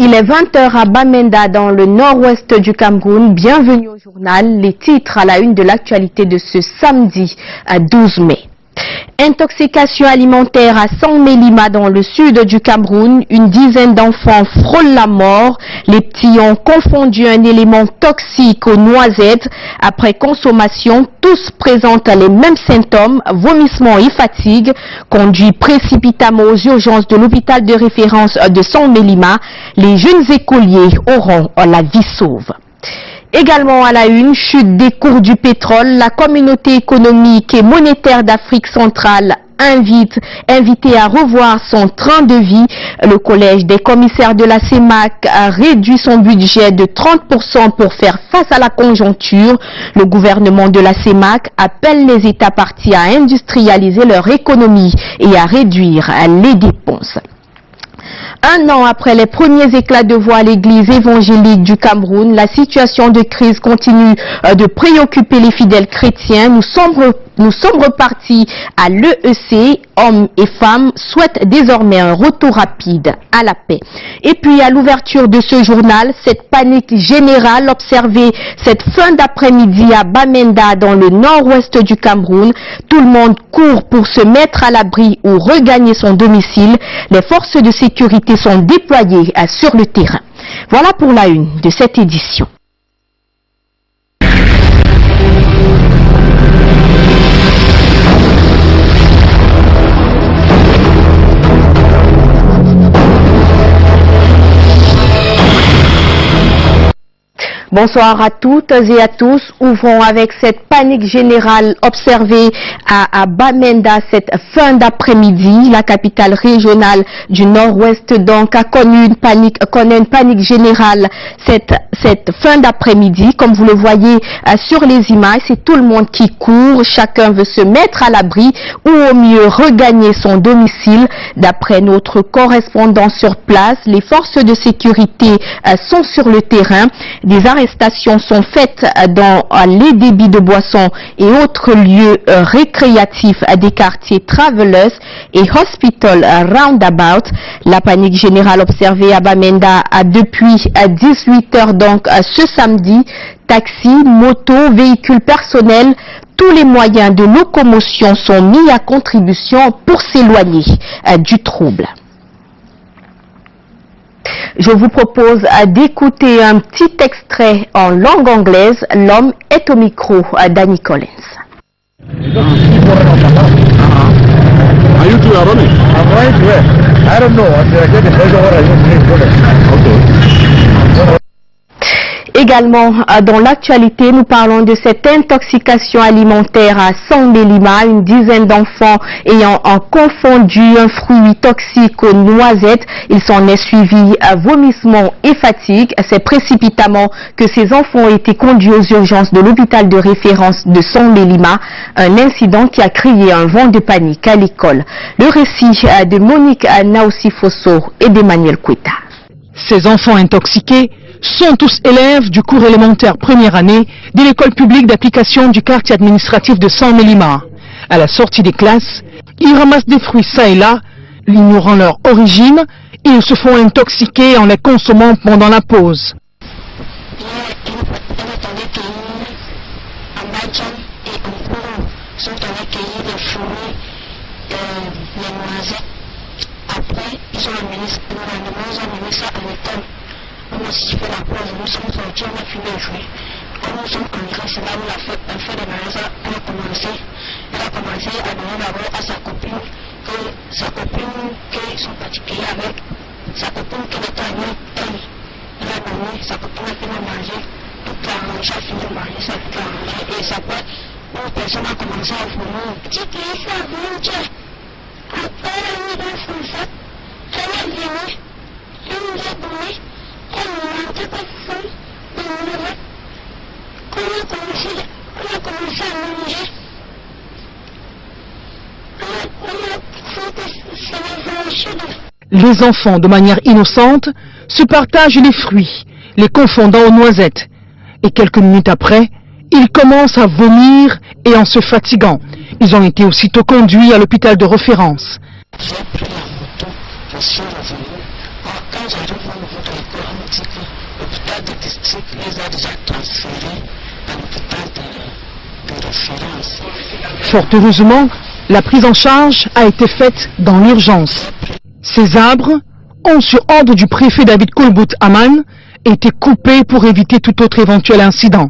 Il est 20h à Bamenda dans le nord-ouest du Cameroun. Bienvenue au journal. Les titres à la une de l'actualité de ce samedi 12 mai. Intoxication alimentaire à Sang-Mélima dans le sud du Cameroun. Une dizaine d'enfants frôlent la mort. Les petits ont confondu un élément toxique aux noisettes. Après consommation, tous présentent les mêmes symptômes, vomissements et fatigue. Conduits précipitamment aux urgences de l'hôpital de référence de Sang-Mélima, les jeunes écoliers auront la vie sauve. Également à la une, chute des cours du pétrole, la communauté économique et monétaire d'Afrique centrale invité à revoir son train de vie. Le collège des commissaires de la CEMAC a réduit son budget de 30% pour faire face à la conjoncture. Le gouvernement de la CEMAC appelle les États parties à industrialiser leur économie et à réduire les dépenses. Un an après les premiers éclats de voix à l'église évangélique du Cameroun, la situation de crise continue de préoccuper les fidèles chrétiens. Nous sommes repartis à l'EEC. Hommes et femmes souhaitent désormais un retour rapide à la paix. Et puis à l'ouverture de ce journal, cette panique générale observée cette fin d'après-midi à Bamenda dans le nord-ouest du Cameroun. Tout le monde court pour se mettre à l'abri ou regagner son domicile. Les forces de sécurité sont déployées sur le terrain. Voilà pour la une de cette édition. Bonsoir à toutes et à tous. Ouvrons avec cette panique générale observée à Bamenda cette fin d'après-midi. La capitale régionale du Nord-Ouest donc connaît une panique générale cette fin d'après-midi. Comme vous le voyez sur les images, c'est tout le monde qui court. Chacun veut se mettre à l'abri ou au mieux regagner son domicile. D'après notre correspondant sur place, les forces de sécurité sont sur le terrain. Des arrestations sont faites dans les débits de boissons et autres lieux récréatifs des quartiers Travelers et Hospital Roundabout. La panique générale observée à Bamenda depuis 18h donc ce samedi. Taxis, motos, véhicules personnels, tous les moyens de locomotion sont mis à contribution pour s'éloigner du trouble. Je vous propose d'écouter un petit extrait en langue anglaise. L'homme est au micro, Danny Collins. Are you two are running? I'm right where? I don't know. Until I get the reservoir, I don't think Okay. Également, dans l'actualité, nous parlons de cette intoxication alimentaire à Sang-Mélima. Une dizaine d'enfants ayant confondu un fruit toxique aux noisettes. Il s'en est suivi vomissements et fatigue. C'est précipitamment que ces enfants ont été conduits aux urgences de l'hôpital de référence de Sang-Mélima. Un incident qui a créé un vent de panique à l'école. Le récit de Monique Naousifosso et d'Emmanuel Kweta. Ces enfants intoxiqués sont tous élèves du cours élémentaire première année de l'école publique d'application du quartier administratif de Sang-Mélima. À la sortie des classes, ils ramassent des fruits ça et là, ignorant leur origine, ils se font intoxiquer en les consommant pendant la pause. Après, ils ont amené ça à l'école. On a suivi la pause, nous sommes sortis, on a fini de jouer. Quand nous sommes entrés, c'est là où la fête de Marisa a commencé. Elle a commencé à donner d'abord à sa copine, qu'ils sont particuliers avec. Sa copine qui n'était pas née, elle a donné, sa copine a fini de manger. Toute la rangée a fini de manger, ça a toute la rangée. Et ça peut, une personne a commencé à vomir. J'ai payé ça à mon Dieu. Après, elle a mis dans son sac, elle est venue, elle nous a donné. Elle nous a pas faim, quand on a commencé à manger, Les enfants, de manière innocente, se partagent les fruits, les confondant aux noisettes. Et quelques minutes après, ils commencent à vomir et en se fatiguant. Ils ont été aussitôt conduits à l'hôpital de référence. J'ai pris la moto, je suis revenu. quand j'arrive au niveau de l'école, on me dit que l'hôpital de district les a déjà transférés à l'hôpital de référence. Fort heureusement, la prise en charge a été faite dans l'urgence. Ces arbres ont, sur ordre du préfet David Kolbout Aman, été coupés pour éviter tout autre éventuel incident.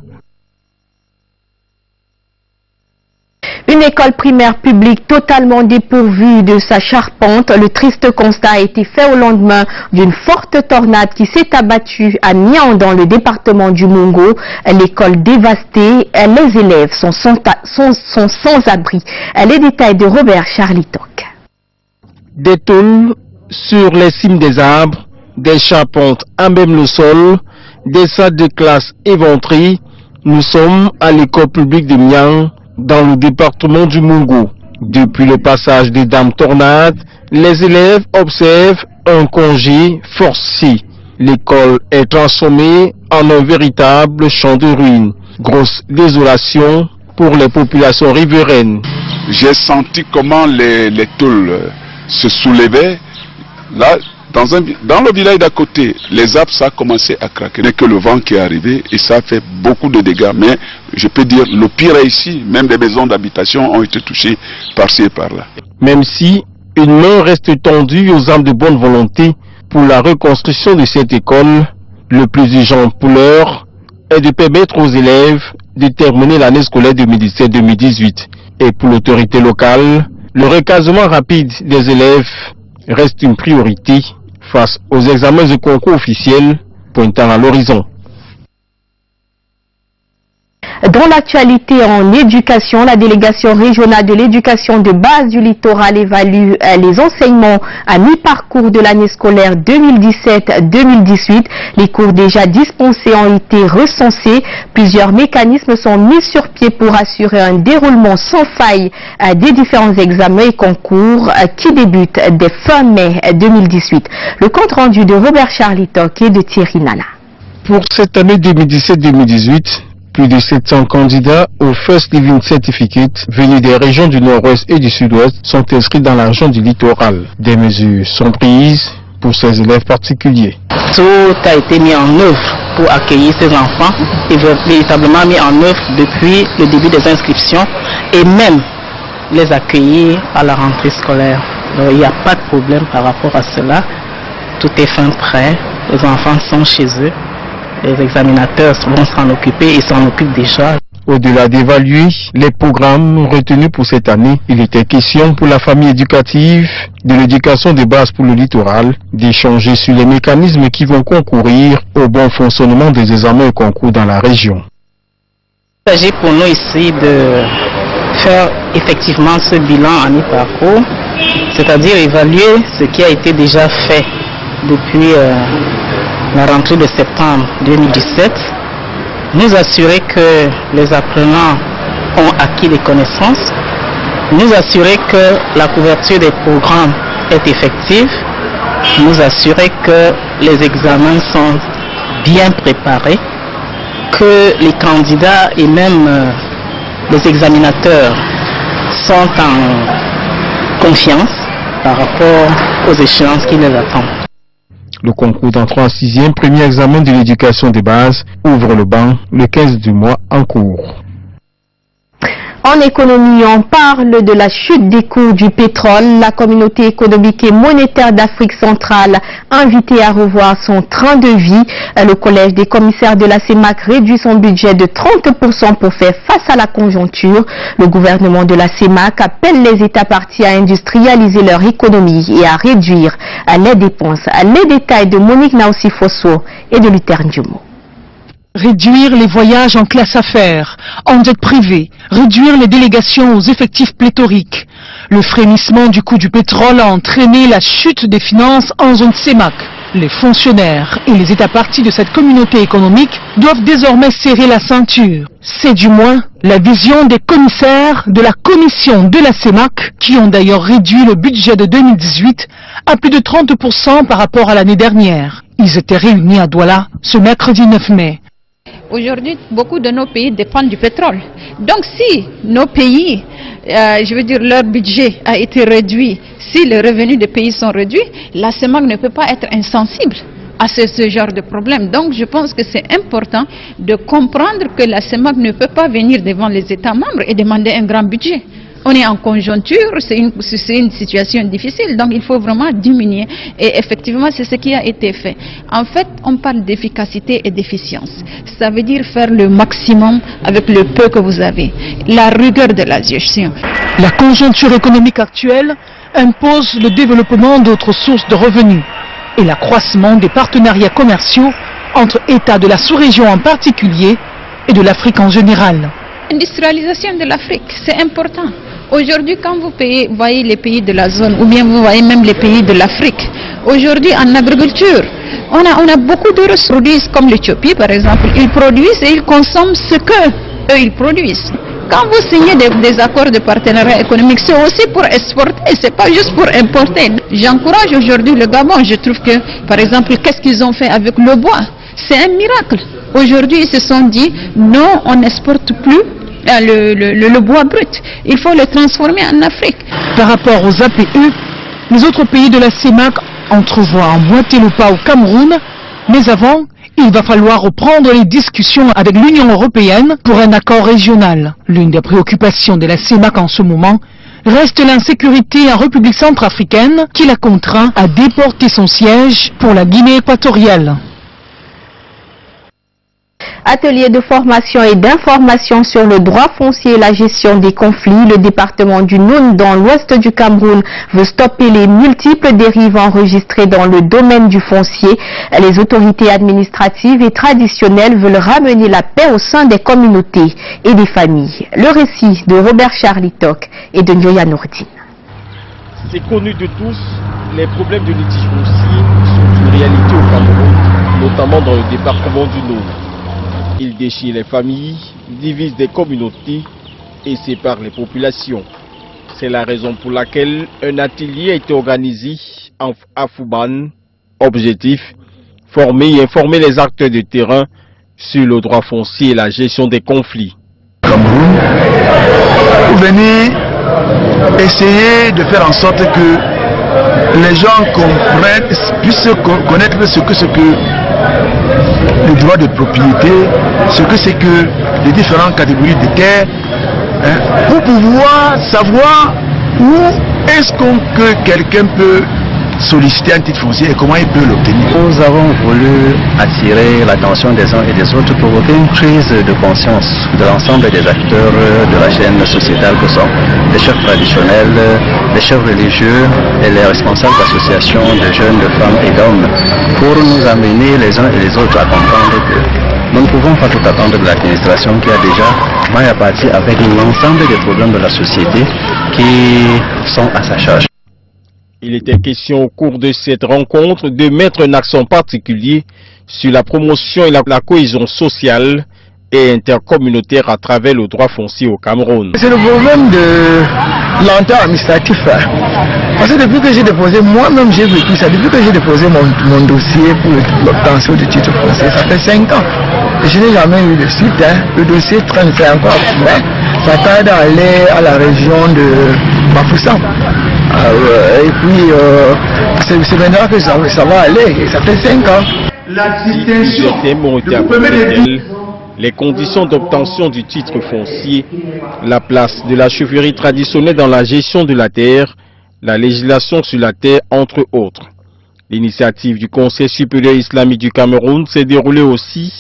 Une école primaire publique totalement dépourvue de sa charpente, le triste constat a été fait au lendemain d'une forte tornade qui s'est abattue à Nian dans le département du Mungo. L'école dévastée, les élèves sont sans abri. Les détails de Robert Charlitoc. Des tôles sur les cimes des arbres, des charpentes à même le sol, des salles de classe éventrées. Nous sommes à l'école publique de Nian, dans le département du Mungo. Depuis le passage des dames tornades, les élèves observent un congé forcé. L'école est transformée en un véritable champ de ruines. Grosse désolation pour les populations riveraines. J'ai senti comment les tôles se soulevaient. Là, dans le village d'à côté, les arbres, ça a commencé à craquer. Dès que le vent qui est arrivé, et ça a fait beaucoup de dégâts. Mais je peux dire, le pire est ici. Même des maisons d'habitation ont été touchées par-ci et par-là. Même si une main reste tendue aux âmes de bonne volonté pour la reconstruction de cette école, le plus urgent pour l'heure est de permettre aux élèves de terminer l'année scolaire 2017-2018. Et pour l'autorité locale, le recasement rapide des élèves reste une priorité face aux examens de concours officiels pointant à l'horizon. Dans l'actualité en éducation, la délégation régionale de l'éducation de base du littoral évalue les enseignements à mi-parcours de l'année scolaire 2017-2018. Les cours déjà dispensés ont été recensés. Plusieurs mécanismes sont mis sur pied pour assurer un déroulement sans faille des différents examens et concours qui débutent dès fin mai 2018. Le compte rendu de Robert Charlitoc et de Thierry Nala. Pour cette année 2017-2018, plus de 700 candidats au First Living Certificate venus des régions du Nord-Ouest et du Sud-Ouest sont inscrits dans la région du littoral. Des mesures sont prises pour ces élèves particuliers. Tout a été mis en œuvre pour accueillir ces enfants et véritablement mis en œuvre depuis le début des inscriptions et même les accueillir à la rentrée scolaire. Donc, il n'y a pas de problème par rapport à cela. Tout est fin prêt, les enfants sont chez eux. Les examinateurs vont s'en occuper et s'en occupent déjà. Au-delà d'évaluer les programmes retenus pour cette année, il était question pour la famille éducative de l'éducation de base pour le littoral d'échanger sur les mécanismes qui vont concourir au bon fonctionnement des examens et concours dans la région. Il s'agit pour nous ici de faire effectivement ce bilan à mi-parcours, c'est-à-dire évaluer ce qui a été déjà fait depuis la rentrée de septembre 2017, nous assurer que les apprenants ont acquis des connaissances, nous assurer que la couverture des programmes est effective, nous assurer que les examens sont bien préparés, que les candidats et même les examinateurs sont en confiance par rapport aux échéances qui les attendent. Le concours d'entrée en 6e, premier examen de l'éducation de base, ouvre le banc le 15 du mois en cours. En économie, on parle de la chute des cours du pétrole. La communauté économique et monétaire d'Afrique centrale invitée à revoir son train de vie. Le collège des commissaires de la CEMAC réduit son budget de 30% pour faire face à la conjoncture. Le gouvernement de la CEMAC appelle les États partis à industrialiser leur économie et à réduire les dépenses. Les détails de Monique Naossi-Fosso et de Lutherne Diomo. Réduire les voyages en classe affaires, en jet privé, réduire les délégations aux effectifs pléthoriques. Le frémissement du coût du pétrole a entraîné la chute des finances en zone CEMAC. Les fonctionnaires et les États partis de cette communauté économique doivent désormais serrer la ceinture. C'est du moins la vision des commissaires de la commission de la CEMAC qui ont d'ailleurs réduit le budget de 2018 à plus de 30% par rapport à l'année dernière. Ils étaient réunis à Douala ce mercredi 9 mai. Aujourd'hui, beaucoup de nos pays dépendent du pétrole. Donc si nos pays, leur budget a été réduit, Si les revenus des pays sont réduits, la CEMAC ne peut pas être insensible à ce genre de problème. Donc je pense que c'est important de comprendre que la CEMAC ne peut pas venir devant les États membres et demander un grand budget. On est en conjoncture, c'est une situation difficile, donc il faut vraiment diminuer. Et effectivement, c'est ce qui a été fait. En fait, on parle d'efficacité et d'efficience. Ça veut dire faire le maximum avec le peu que vous avez. La rigueur de la gestion. La conjoncture économique actuelle impose le développement d'autres sources de revenus et l'accroissement des partenariats commerciaux entre États de la sous-région en particulier et de l'Afrique en général. L'industrialisation de l'Afrique, c'est important. Aujourd'hui, quand vous voyez les pays de la zone, ou bien vous voyez même les pays de l'Afrique, aujourd'hui en agriculture, on a beaucoup de ressources. Ils produisent comme l'Éthiopie par exemple, ils produisent et ils consomment ce qu'eux ils produisent. Quand vous signez des accords de partenariat économique, c'est aussi pour exporter, c'est pas juste pour importer. J'encourage aujourd'hui le Gabon, je trouve que, par exemple, qu'est-ce qu'ils ont fait avec le bois? C'est un miracle. Aujourd'hui, ils se sont dit, non, on n'exporte plus le bois brut. Il faut le transformer en Afrique. Par rapport aux APE, les autres pays de la CEMAC entrevoient emboîter le pas au Cameroun, mais avant, il va falloir reprendre les discussions avec l'Union européenne pour un accord régional. L'une des préoccupations de la CEMAC en ce moment reste l'insécurité en République centrafricaine qui la contraint à déporter son siège pour la Guinée équatoriale. Atelier de formation et d'information sur le droit foncier et la gestion des conflits. Le département du Noun, dans l'ouest du Cameroun, veut stopper les multiples dérives enregistrées dans le domaine du foncier. Les autorités administratives et traditionnelles veulent ramener la paix au sein des communautés et des familles. Le récit de Robert Charlitok et de Nyoya Nourdine. C'est connu de tous, les problèmes de litige foncier sont une réalité au Cameroun, notamment dans le département du Noun. Ils déchirent les familles, divisent des communautés et séparent les populations. C'est la raison pour laquelle un atelier a été organisé à Fouban. Objectif, former et informer les acteurs de terrain sur le droit foncier et la gestion des conflits. Cameroun, pour venir essayer de faire en sorte que les gens puissent connaître ce que le droit de propriété, ce que c'est que les différentes catégories de terres, pour pouvoir savoir où est-ce que quelqu'un peut solliciter un titre foncier et comment il peut l'obtenir. Nous avons voulu attirer l'attention des uns et des autres, provoquer une prise de conscience de l'ensemble des acteurs de la chaîne sociétale que sont les chefs traditionnels, les chefs religieux et les responsables d'associations de jeunes, de femmes et d'hommes, pour nous amener les uns et les autres à comprendre que nous ne pouvons pas tout attendre de l'administration qui a déjà maille à partir avec l'ensemble des problèmes de la société qui sont à sa charge. Il était question au cours de cette rencontre de mettre un accent particulier sur la promotion et la cohésion sociale et intercommunautaire à travers le droit foncier au Cameroun. C'est le problème de lenteur administrative. Parce que depuis que j'ai déposé, moi-même j'ai vécu ça, depuis que j'ai déposé mon dossier pour l'obtention du titre foncier, ça fait 5 ans. Je n'ai jamais eu de suite. Le dossier traîne, c'est encore mais ça tarde à aller à la région de Bafoussam. Et puis c'est maintenant que ça va aller, ça fait 5 ans. Si les thèmes ont été abordés, les conditions d'obtention du titre foncier, la place de la chefferie traditionnelle dans la gestion de la terre, la législation sur la terre, entre autres. L'initiative du Conseil supérieur islamique du Cameroun s'est déroulée aussi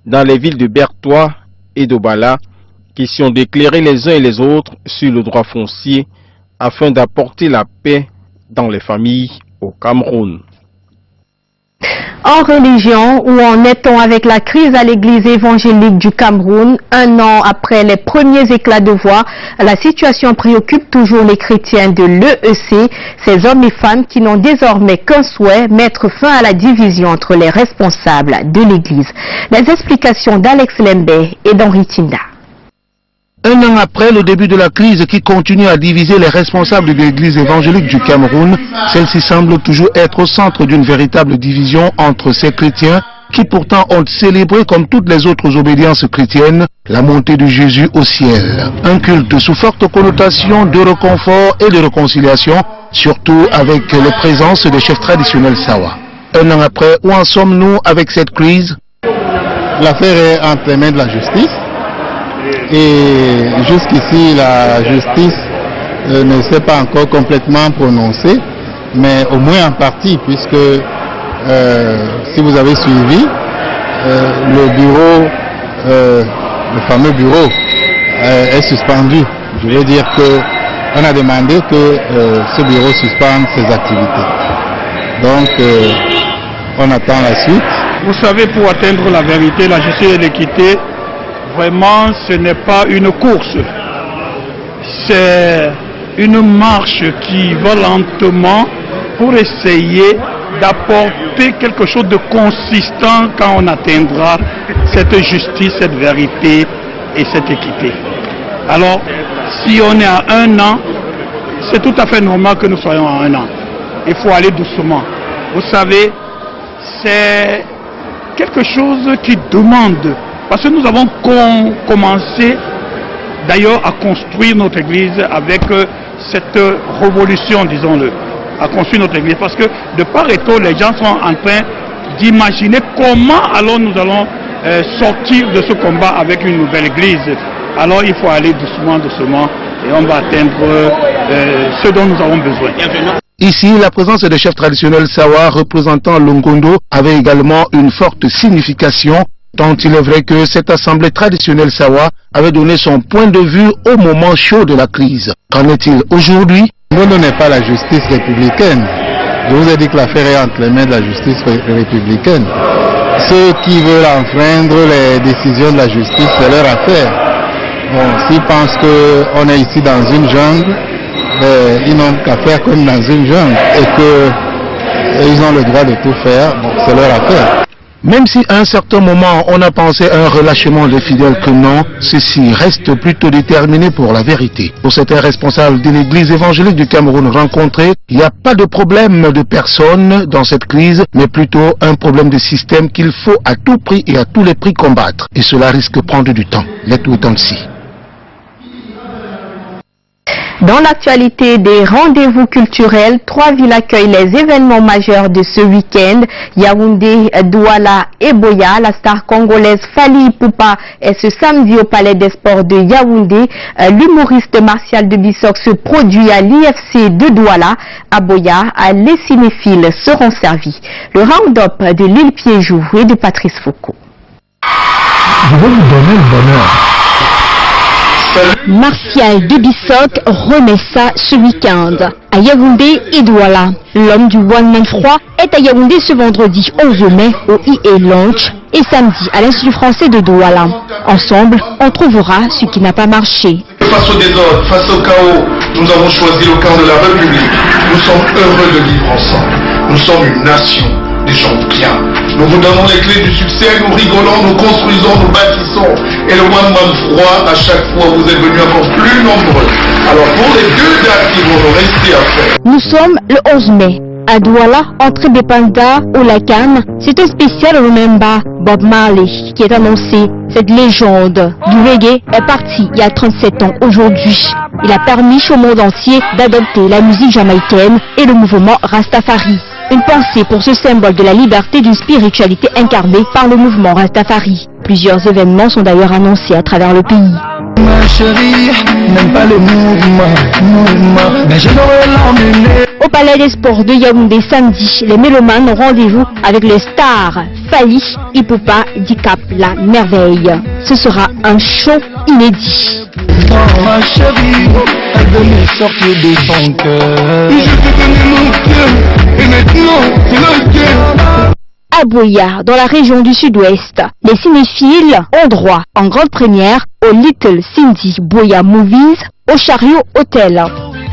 dans les villes de Bertois et d'Obala, question d'éclairer les uns et les autres sur le droit foncier afin d'apporter la paix dans les familles au Cameroun. En religion, où en est-on avec la crise à l'église évangélique du Cameroun? Un an après les premiers éclats de voix, la situation préoccupe toujours les chrétiens de l'EEC, ces hommes et femmes qui n'ont désormais qu'un souhait, mettre fin à la division entre les responsables de l'église. Les explications d'Alex Lembe et d'Henri Tinda. Un an après le début de la crise qui continue à diviser les responsables de l'église évangélique du Cameroun, celle-ci semble toujours être au centre d'une véritable division entre ces chrétiens qui pourtant ont célébré comme toutes les autres obédiences chrétiennes la montée de Jésus au ciel. Un culte sous forte connotation de réconfort et de réconciliation surtout avec les présences des chefs traditionnels Sawa. Un an après, où en sommes-nous avec cette crise? L'affaire est entre les mains de la justice et jusqu'ici la justice ne s'est pas encore complètement prononcée, mais au moins en partie, puisque si vous avez suivi, le bureau, le fameux bureau est suspendu. Je veux dire qu'on a demandé que ce bureau suspende ses activités. Donc on attend la suite. Vous savez, pour atteindre la vérité, la justice et l'équité, vraiment ce n'est pas une course. C'est une marche qui va lentement pour essayer d'apporter quelque chose de consistant quand on atteindra cette justice, cette vérité et cette équité. Alors, si on est à 1 an, c'est tout à fait normal que nous soyons à 1 an. Il faut aller doucement. Vous savez, c'est quelque chose qui demande, parce que nous avons commencé d'ailleurs à construire notre église avec cette révolution, disons-le, à construire notre église, parce que de part et d'autre, les gens sont en train d'imaginer comment alors nous allons sortir de ce combat avec une nouvelle église. Alors il faut aller doucement, doucement, et on va atteindre ce dont nous avons besoin. Ici, la présence des chefs traditionnels Sawa représentant Longondo avait également une forte signification, tant il est vrai que cette assemblée traditionnelle Sawa avait donné son point de vue au moment chaud de la crise. Qu'en est-il aujourd'hui? Longondo n'est pas la justice républicaine. Je vous ai dit que l'affaire est entre les mains de la justice républicaine. Ceux qui veulent enfreindre les décisions de la justice, c'est leur affaire. Bon, s'ils pensent qu'on est ici dans une jungle, ils n'ont qu'à faire comme dans une jungle et qu'ils ont le droit de tout faire, bon, c'est leur affaire. Même si à un certain moment on a pensé à un relâchement des fidèles, que non, ceux-ci restent plutôt déterminés pour la vérité. Pour certains responsables de l'église évangélique du Cameroun rencontrés, il n'y a pas de problème de personne dans cette crise, mais plutôt un problème de système qu'il faut à tout prix et à tous les prix combattre. Et cela risque de prendre du temps. Let's wait and see. Dans l'actualité des rendez-vous culturels, 3 villes accueillent les événements majeurs de ce week-end. Yaoundé, Douala et Boya. La star congolaise Fally Ipupa est ce samedi au Palais des Sports de Yaoundé. L'humoriste Martial de Bissok se produit à l'IFC de Douala. À Boya, les cinéphiles seront servis. Le round-up de Lille Piéjou et de Patrice Foucault. Je vais vous donner le bonheur. Martial de Bissok remet ça ce week-end à Yaoundé et Douala. L'homme du One Man Froid est à Yaoundé ce vendredi 11 mai au EA Lounge et samedi à l'Institut français de Douala. Ensemble, on trouvera ce qui n'a pas marché. Face au désordre, face au chaos, nous avons choisi le camp de la République. Nous sommes heureux de vivre ensemble. Nous sommes une nation, des gens bien. Nous vous donnons les clés du succès, nous rigolons, nous construisons, nous bâtissons. Et le One Man Froid, à chaque fois, vous êtes venus encore plus nombreux. Alors pour les 2 dates qui vont nous rester à faire. Nous sommes le 11 mai. À Douala, entre Bepanda au Lacan, c'est un spécial Remember Bob Marley qui est annoncé. Cette légende du reggae est partie il y a 37 ans aujourd'hui. Il a permis au monde entier d'adopter la musique jamaïcaine et le mouvement Rastafari. Une pensée pour ce symbole de la liberté d'une spiritualité incarnée par le mouvement Rastafari. Plusieurs événements sont d'ailleurs annoncés à travers le pays. Ma chérie, n'aime pas le mouvement, mais je dois l'emmener. Au Palais des Sports de Yaoundé samedi, les mélomanes ont rendez-vous avec le star Fally Ipupa Dicap la merveille. Ce sera un show inédit. Oh ma chérie, elle veut me sortir de son cœur. Je te donne mon cœur, et maintenant c'est le cœur. À Boya, dans la région du sud-ouest, les cinéphiles ont droit en grande première au Little Cindy Boya Movies au Chariot Hotel.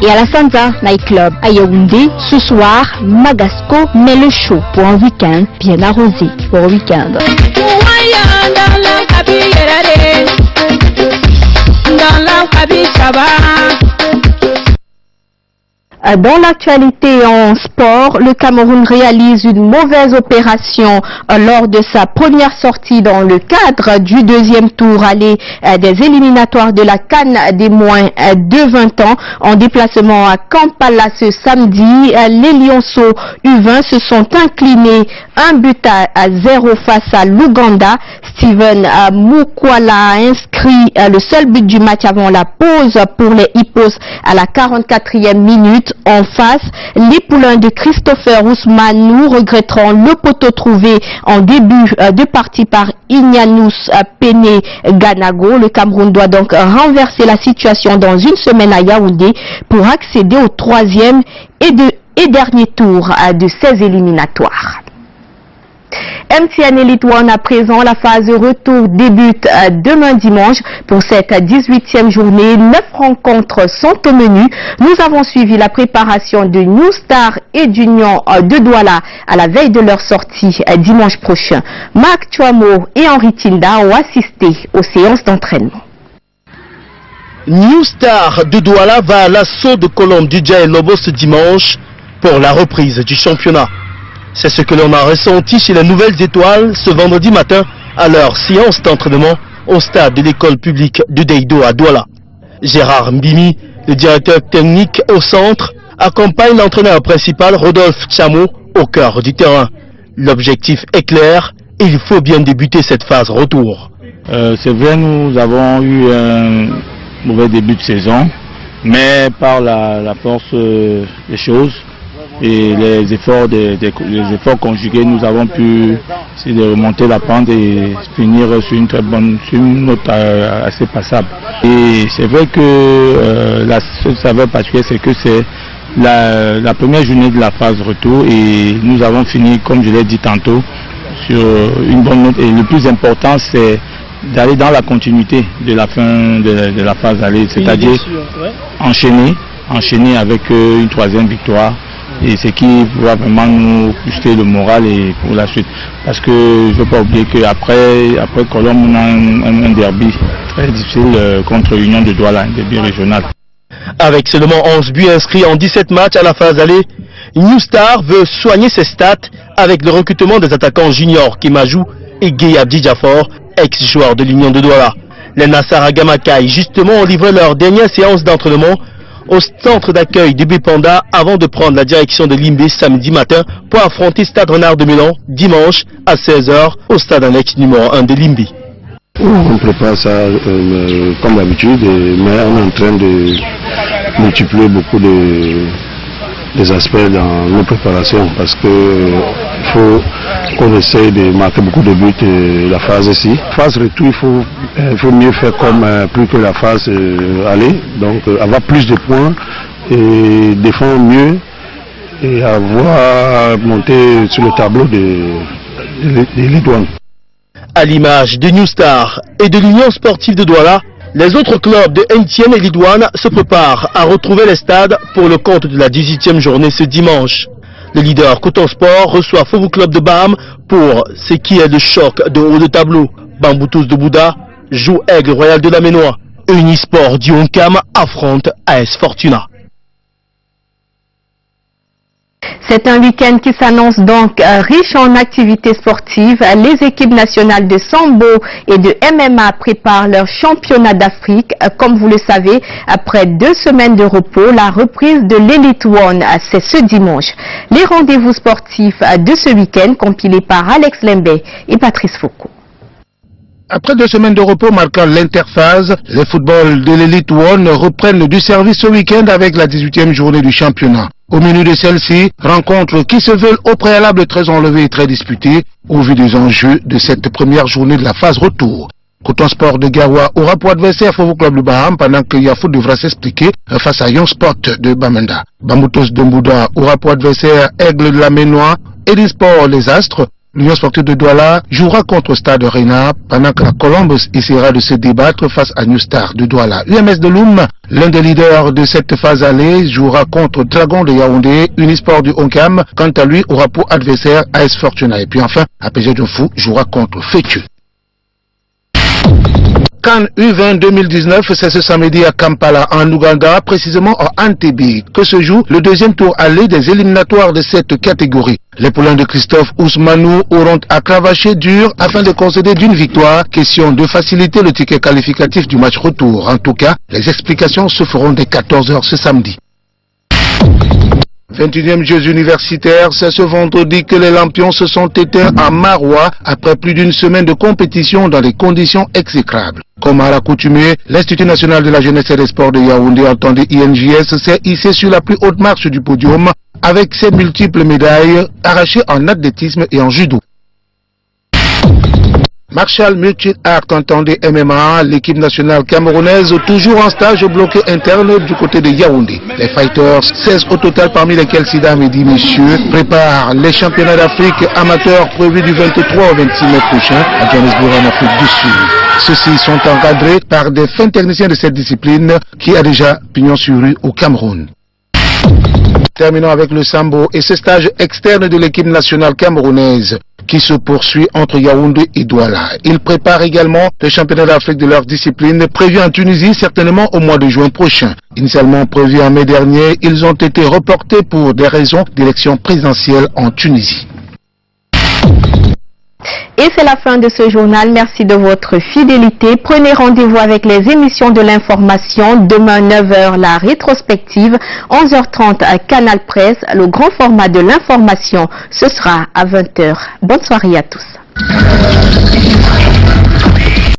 Et à la Sanza Night Club à Yaoundé, ce soir, Magasco met le show pour un week-end bien arrosé pour un week-end. Dans l'actualité en sport, le Cameroun réalise une mauvaise opération lors de sa première sortie dans le cadre du deuxième tour aller des éliminatoires de la CAN des moins de 20 ans. En déplacement à Kampala ce samedi, les Lionceaux U20 se sont inclinés 1-0 face à l'Ouganda. Steven Mukwala a inscrit le seul but du match avant la pause pour les Hippos à la 44e minute. En face, les poulains de Christopher Ousmanou regretteront le poteau trouvé en début de partie par Ignanous Pene Ganago. Le Cameroun doit donc renverser la situation dans une semaine à Yaoundé pour accéder au troisième et dernier tour de ces éliminatoires. MTN Elite One à présent, la phase retour débute demain dimanche. Pour cette 18e journée, 9 rencontres sont au menu. Nous avons suivi la préparation de New Star et d'Union de Douala à la veille de leur sortie dimanche prochain. Marc Chouamo et Henri Tinda ont assisté aux séances d'entraînement. New Star de Douala va à l'assaut de Colombe du Dja Lobo ce dimanche pour la reprise du championnat. C'est ce que l'on a ressenti chez les Nouvelles Étoiles ce vendredi matin à leur séance d'entraînement au stade de l'école publique de Deido à Douala. Gérard Mbimi, le directeur technique au centre, accompagne l'entraîneur principal Rodolphe Chamo au cœur du terrain. L'objectif est clair et il faut bien débuter cette phase retour. C'est vrai, nous avons eu un mauvais début de saison, mais par la force des choses, et les efforts conjugués, nous avons pu essayer de remonter la pente et finir sur une très bonne, sur une note assez passable. Et c'est vrai que la seule saveur particulière, c'est que c'est la première journée de la phase retour et nous avons fini, comme je l'ai dit tantôt, sur une bonne note. Et le plus important, c'est d'aller dans la continuité de la fin de la phase aller, c'est-à-dire enchaîner avec une troisième victoire. Et ce qui va vraiment nous booster le moral et pour la suite. Parce que je ne veux pas oublier qu'après Colombe, on a un derby très difficile contre Union de Douala, un derby régional. Avec seulement 11 buts inscrits en 17 matchs à la phase aller, New Star veut soigner ses stats avec le recrutement des attaquants juniors Kimajou et Guy Abdi Jaffor, ex-joueur de l'Union de Douala. Les Nassar Agamakai, justement, ont livré leur dernière séance d'entraînement au centre d'accueil du Bipanda avant de prendre la direction de Limbé samedi matin pour affronter Stade Renard de Milan dimanche à 16h au stade annexe numéro 1 de Limbé. On prépare ça comme d'habitude, mais on est en train de multiplier beaucoup des aspects dans nos préparations parce que il faut qu'on essaye de marquer beaucoup de buts la phase ici. Phase retour, il faut mieux faire comme plus que la phase aller, donc avoir plus de points et défendre mieux et avoir monté sur le tableau de l'Elite One. À l'image de New Star et de l'Union sportive de Douala, les autres clubs de MTN Elite One se préparent à retrouver les stades pour le compte de la 18e journée ce dimanche. Le leader Coton Sport reçoit Football Club de Baham pour ce qui est le choc de haut de tableau. Bamboutos de Bouddha joue Aigle Royal de la Ménois. Unisport du Honkam affronte AS Fortuna. C'est un week-end qui s'annonce donc riche en activités sportives. Les équipes nationales de Sambo et de MMA préparent leur championnat d'Afrique. Comme vous le savez, après 2 semaines de repos, la reprise de l'Elite One, c'est ce dimanche. Les rendez-vous sportifs de ce week-end compilés par Alex Lembe et Patrice Foucault. Après 2 semaines de repos marquant l'interphase, les footballs de l'Elite One reprennent du service ce week-end avec la 18e journée du championnat. Au menu de celle-ci, rencontres qui se veulent au préalable très enlevées et très disputées au vu des enjeux de cette première journée de la phase retour. Coton Sport de Gawa aura pour adversaire Football Club de Baham pendant que Yafou devra s'expliquer face à Young Sport de Bamenda. Bamboutos de Mbouda aura pour adversaire Aigle de la Ménois et Sport les Astres. L'Union sportive de Douala jouera contre Stade Renard pendant que la Colombe essaiera de se débattre face à New Star de Douala. UMS de Loum, l'un des leaders de cette phase allée, jouera contre Dragon de Yaoundé. Unisport du Honkam, quant à lui, aura pour adversaire AS Fortuna. Et puis enfin, APG de Fou jouera contre Fétu. CAN U20 2019, c'est ce samedi à Kampala, en Ouganda, précisément à Entebbe, que se joue le deuxième tour aller des éliminatoires de cette catégorie. Les poulains de Christophe Ousmanou auront à cravacher dur afin de concéder d'une victoire, question de faciliter le ticket qualificatif du match retour. En tout cas, les explications se feront dès 14 h ce samedi. 21e Jeux universitaires, c'est ce vendredi que les lampions se sont éteints à Maroua après plus d'une semaine de compétition dans des conditions exécrables. Comme à l'accoutumée, l'Institut national de la jeunesse et des sports de Yaoundé, entendu INJS, s'est hissé sur la plus haute marche du podium avec ses multiples médailles arrachées en athlétisme et en judo. Martial Mutual Art, entendez MMA, l'équipe nationale camerounaise toujours en stage bloqué interne du côté de Yaoundé. Les fighters, 16 au total parmi lesquels Sida Mehdi Messieurs, préparent les championnats d'Afrique amateurs prévus du 23 au 26 mai prochain à Johannesburg en Afrique du Sud. Ceux-ci sont encadrés par des fins techniciens de cette discipline qui a déjà pignon sur rue au Cameroun. Terminons avec le sambo et ce stage externe de l'équipe nationale camerounaise qui se poursuit entre Yaoundé et Douala. Ils préparent également le championnat d'Afrique de leur discipline prévu en Tunisie certainement au mois de juin prochain. Initialement prévu en mai dernier, ils ont été reportés pour des raisons d'élection présidentielle en Tunisie. Et c'est la fin de ce journal. Merci de votre fidélité. Prenez rendez-vous avec les émissions de l'information. Demain 9h, la rétrospective. 11h30 à Canal Presse. Le grand format de l'information, ce sera à 20h. Bonne soirée à tous.